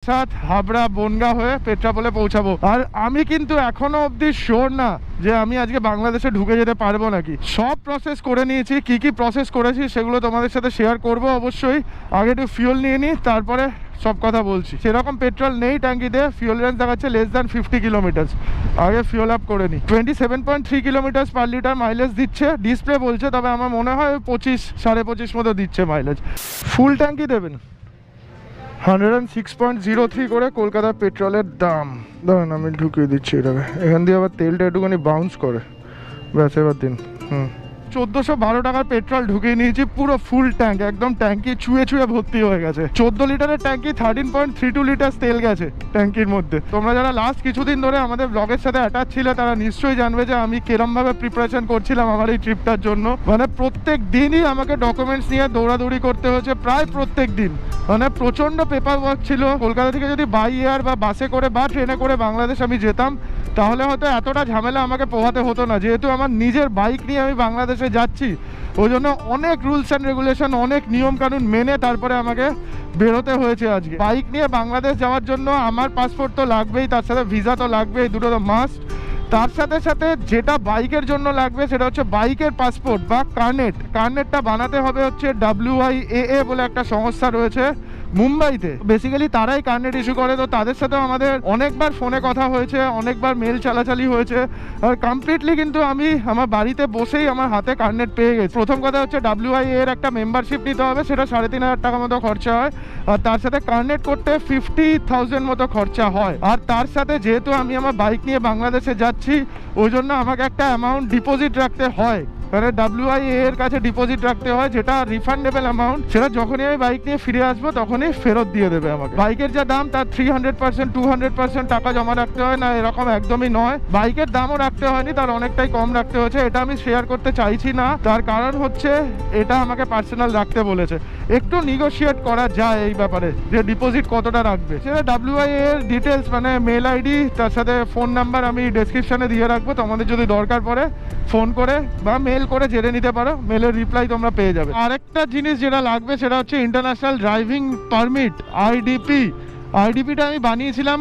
বারাসাত, হাবড়া, বনগাঁ হয়ে পেট্রাপোলে পৌঁছাবো। আর আমি কিন্তু এখনো অবধি শিওর না যে আমি আজকে বাংলাদেশে ঢুকে যেতে পারবো নাকি। সব প্রসেস করে নিয়েছি, কি কি প্রসেস করেছি সেগুলো তোমাদের সাথে শেয়ার করব অবশ্যই। আগে একটু ফিউল নিয়ে নিই, তারপরে সব কথা বলছি। সেরকম পেট্রোল নেই ট্যাঙ্কিতে, ফিউল রেঞ্জ দেখাচ্ছে লেস দ্যান 50 কিলোমিটার। আগে ফিউল আপ করে নিই। 27.3 কিলোমিটার পার লিটার মাইলেজ দিচ্ছে ডিসপ্লে বলছে, তবে আমার মনে হয় 25-25.5 মতো দিচ্ছে মাইলেজ। ফুল ট্যাঙ্কি দেবেন 106.03 করে কলকাতার পেট্রোলের দাম। ধরেন আমি ঢুকিয়ে দিচ্ছি এটাকে, এখান দিয়ে আবার তেলটা একটুখানি বাউন্স করে, ব্যাস এবার দিন। 1412 টাকার পেট্রোল ঢুকিয়ে নিয়েছি, পুরো ফুল ট্যাঙ্ক, একদম ট্যাঙ্কি ছুঁয়ে ছুঁয়ে ভর্তি হয়ে গেছে। 14 লিটারের ট্যাঙ্কি 13.32 লিটার তেল গেছে ট্যাঙ্কির মধ্যে। তোমরা যারা লাস্ট কিছুদিন ধরে আমাদের ব্লগের সাথে অ্যাটাচ ছিলে তারা নিশ্চয়ই জানবে যে আমি কিরমভাবে প্রিপারেশন করছিলাম আমার এই ট্রিপটার জন্য। মানে প্রত্যেক দিনই আমাকে ডকুমেন্টস নিয়ে দৌড়াদৌড়ি করতে হয়েছে, প্রায় প্রত্যেক দিন। মানে প্রচণ্ড পেপার ওয়ার্ক ছিল। কলকাতা থেকে যদি বাই এয়ার বা বাসে করে বা ট্রেনে করে বাংলাদেশ আমি যেতাম তাহলে হয়তো এতটা ঝামেলা আমাকে পোহাতে হতো না। যেহেতু আমার নিজের বাইক নিয়ে আমি বাংলাদেশে যাচ্ছি, ওই জন্য অনেক রুলস অ্যান্ড রেগুলেশন, অনেক নিয়ম কানুন মেনে তারপরে আমাকে বেরোতে হয়েছে আজকে। বাইক নিয়ে বাংলাদেশ যাওয়ার জন্য আমার পাসপোর্ট তো লাগবেই, তার সাথে ভিসা তো লাগবেই, দুটো তো মাস্ট। তার সাথে সাথে যেটা বাইকের জন্য লাগবে সেটা হচ্ছে বাইকের পাসপোর্ট বা কার্নেট। কার্নেটটা বানাতে হবে হচ্ছে WIAA বলে একটা সংস্থা রয়েছে মুম্বাইতে, বেসিক্যালি তারাই কার্নেট ইস্যু করে। তো তাদের সাথেও আমাদের অনেকবার ফোনে কথা হয়েছে, অনেকবার মেল চালাচালি হয়েছে, আর কমপ্লিটলি কিন্তু আমি আমার বাড়িতে বসেই আমার হাতে কার্নেট পেয়ে গেছি। প্রথম কথা হচ্ছে WIA এর একটা মেম্বারশিপ নিতে হবে, সেটা 3500 টাকা মতো খরচা হয়। আর তার সাথে কার্নেট করতে 50,000 মতো খরচা হয়। আর তার সাথে যেহেতু আমি আমার বাইক নিয়ে বাংলাদেশে যাচ্ছি, ওই জন্য আমাকে একটা অ্যামাউন্ট ডিপোজিট রাখতে হয়। মানে WIA এর কাছে ডিপোজিট রাখতে হয়, যেটা রিফান্ডেবল অ্যামাউন্ট। সেটা যখনই আমি বাইক নিয়ে ফিরে আসবো তখনই ফেরত দিয়ে দেবে আমাকে। বাইকের যা দাম তার 300% 200% টাকা জমা রাখতে হয় না, এরকম একদমই নয়। বাইকের দামও রাখতে হয়নি, তার অনেকটাই কম রাখতে হয়েছে। এটা আমি শেয়ার করতে চাইছি না, তার কারণ হচ্ছে এটা আমাকে পার্সোনাল রাখতে বলেছে। একটু নিগোশিয়েট করা যায় এই ব্যাপারে যে ডিপোজিট কতটা রাখবে। সেটা WIA এর ডিটেলস মানে মেল আইডি তার সাথে ফোন নাম্বার আমি ডেসক্রিপশনে দিয়ে রাখবো, তোমাদের যদি দরকার পড়ে ফোন করে বা মেল করে জেনে নিতে পারো, মেলের রিপ্লাই তোমরা পেয়ে যাবে। আরেকটা জিনিস যেটা লাগবে সেটা হচ্ছে ইন্টারন্যাশনাল ড্রাইভিং পারমিট, আইডিপিটা আমি বানিয়েছিলাম।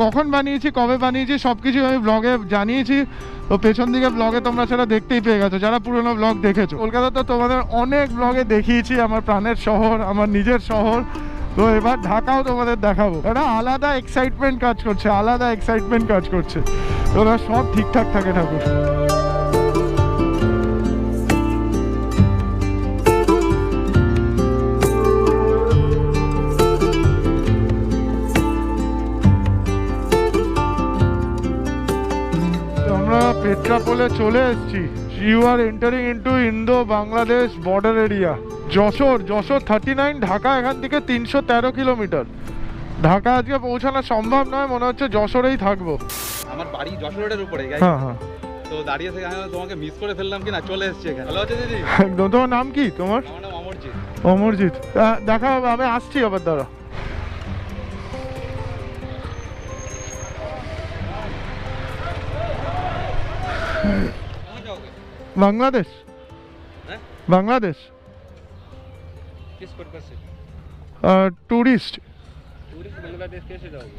কখন বানিয়েছি, কবে বানিয়েছি সব কিছু আমি ব্লগে জানিয়েছি। তো পেছন দিকে ব্লগে তোমরা সেটা দেখতেই পেয়ে গেছো যারা পুরোনো ব্লগ দেখেছো। কলকাতা তো তোমাদের অনেক ব্লগে দেখিয়েছি, আমার প্রাণের শহর, আমার নিজের শহর। তো এবার ঢাকাও তোমাদের দেখাবো। একটা আলাদা এক্সাইটমেন্ট কাজ করছে, আলাদা এক্সাইটমেন্ট কাজ করছে। তোরা সব ঠিকঠাক থাকে ঠাকুর। পেট্রাপোলে চলে এসেছি। You are entering into Indo Bangladesh border area. Jessore 39, Dhaka এখান থেকে 313 কিলোমিটার। ঢাকা আজকে পৌঁছানো সম্ভব নয়, মনে হচ্ছে যশোরেই থাকবো। আমার বাড়ি যশোরের উপরে। হ্যাঁ হ্যাঁ, তো দাঁড়িয়ে থেকে আমি তোমাকে মিস করে ফেললাম কিনা, চলে এসেছি এখানে। ভালো আছো দিদি? একদম। তোমার নাম কি? তোমার? আমার নাম অমরজিৎ। অমরজিৎ, দেখা হবে, আমি আসছি আবার। দাঁড়া, बांग्लादेश। बांग्लादेश किस पर्पस से? टूरिस्ट। बांग्लादेश कैसे जाओगे?